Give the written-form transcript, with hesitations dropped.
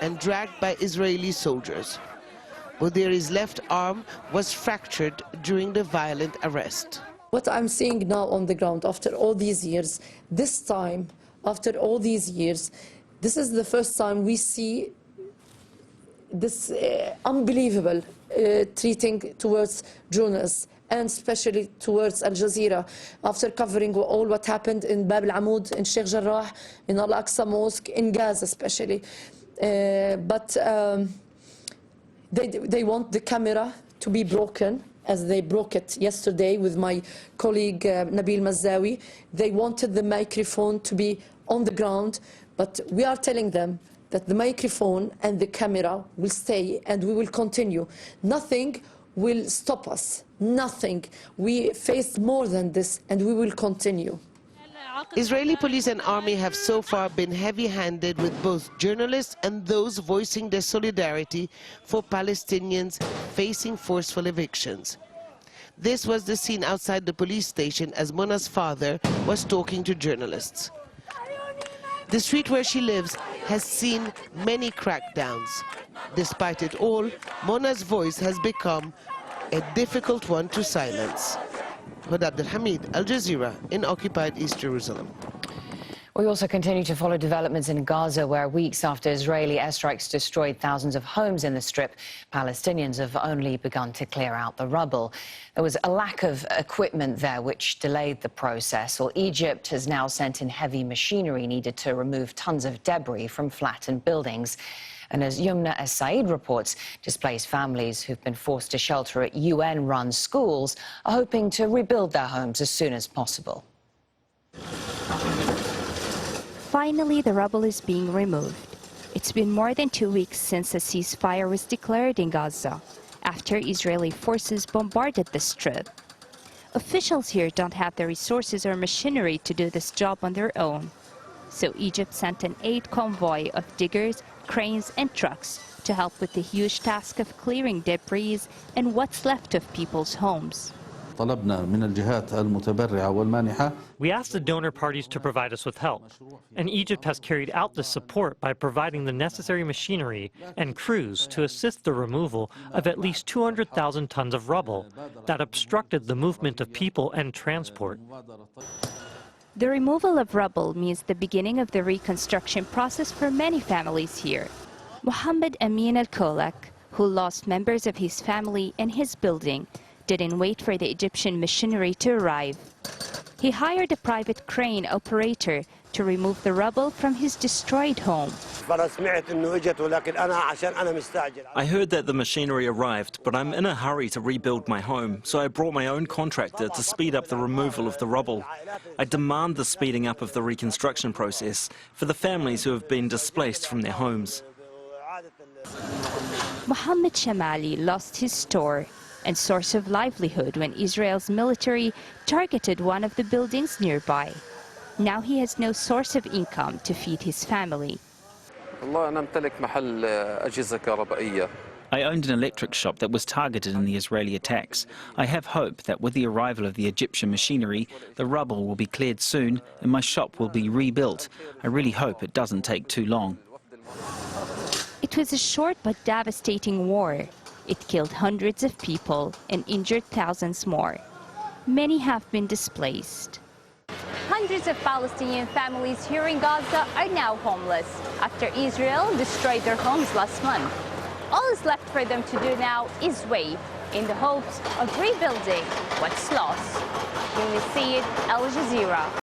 and dragged by Israeli soldiers. Bouderi's left arm was fractured during the violent arrest. What I'm seeing now on the ground after all these years, this time, after all these years, this is the first time we see this unbelievable treating towards journalists, and especially towards Al Jazeera, after covering all what happened in Bab al-Amoud, in Sheikh Jarrah, in Al-Aqsa Mosque, in Gaza especially. But they want the camera to be broken, as they broke it yesterday with my colleague Nabil Mazzawi. They wanted the microphone to be on the ground, but we are telling them that the microphone and the camera will stay and we will continue. Nothing will stop us, nothing. We faced more than this and we will continue. Israeli police and army have so far been heavy-handed with both journalists and those voicing their solidarity for Palestinians facing forceful evictions. This was the scene outside the police station as Mona's father was talking to journalists. The street where she lives has seen many crackdowns. Despite it all, Mona's voice has become a difficult one to silence. Huda Abdelhamid, Al Jazeera, in occupied East Jerusalem. We also continue to follow developments in Gaza, where weeks after Israeli airstrikes destroyed thousands of homes in the Strip, Palestinians have only begun to clear out the rubble. There was a lack of equipment there, which delayed the process. Well, Egypt has now sent in heavy machinery needed to remove tons of debris from flattened buildings. And as Yumna Es-Said reports, displaced families who've been forced to shelter at UN-run schools are hoping to rebuild their homes as soon as possible. Finally, the rubble is being removed. It's been more than 2 weeks since a ceasefire was declared in Gaza, after Israeli forces bombarded the Strip. Officials here don't have the resources or machinery to do this job on their own. So Egypt sent an aid convoy of diggers, cranes and trucks to help with the huge task of clearing debris and what's left of people's homes. We asked the donor parties to provide us with help, and Egypt has carried out this support by providing the necessary machinery and crews to assist the removal of at least 200,000 tons of rubble that obstructed the movement of people and transport. The removal of rubble means the beginning of the reconstruction process for many families here. Mohammed Amin Al-Kolak, who lost members of his family and his building, didn't wait for the Egyptian machinery to arrive. He hired a private crane operator to remove the rubble from his destroyed home. I heard that the machinery arrived, but I'm in a hurry to rebuild my home, so I brought my own contractor to speed up the removal of the rubble. I demand the speeding up of the reconstruction process for the families who have been displaced from their homes. Mohammed Shamali lost his store and source of livelihood when Israel's military targeted one of the buildings nearby. Now he has no source of income to feed his family. I owned an electric shop that was targeted in the Israeli attacks. I have hope that with the arrival of the Egyptian machinery, the rubble will be cleared soon and my shop will be rebuilt. I really hope it doesn't take too long. It was a short but devastating war. It killed hundreds of people and injured thousands more. Many have been displaced. Hundreds of Palestinian families here in Gaza are now homeless after Israel destroyed their homes last month. All is left for them to do now is wait in the hopes of rebuilding what's lost. When we see it, Al Jazeera.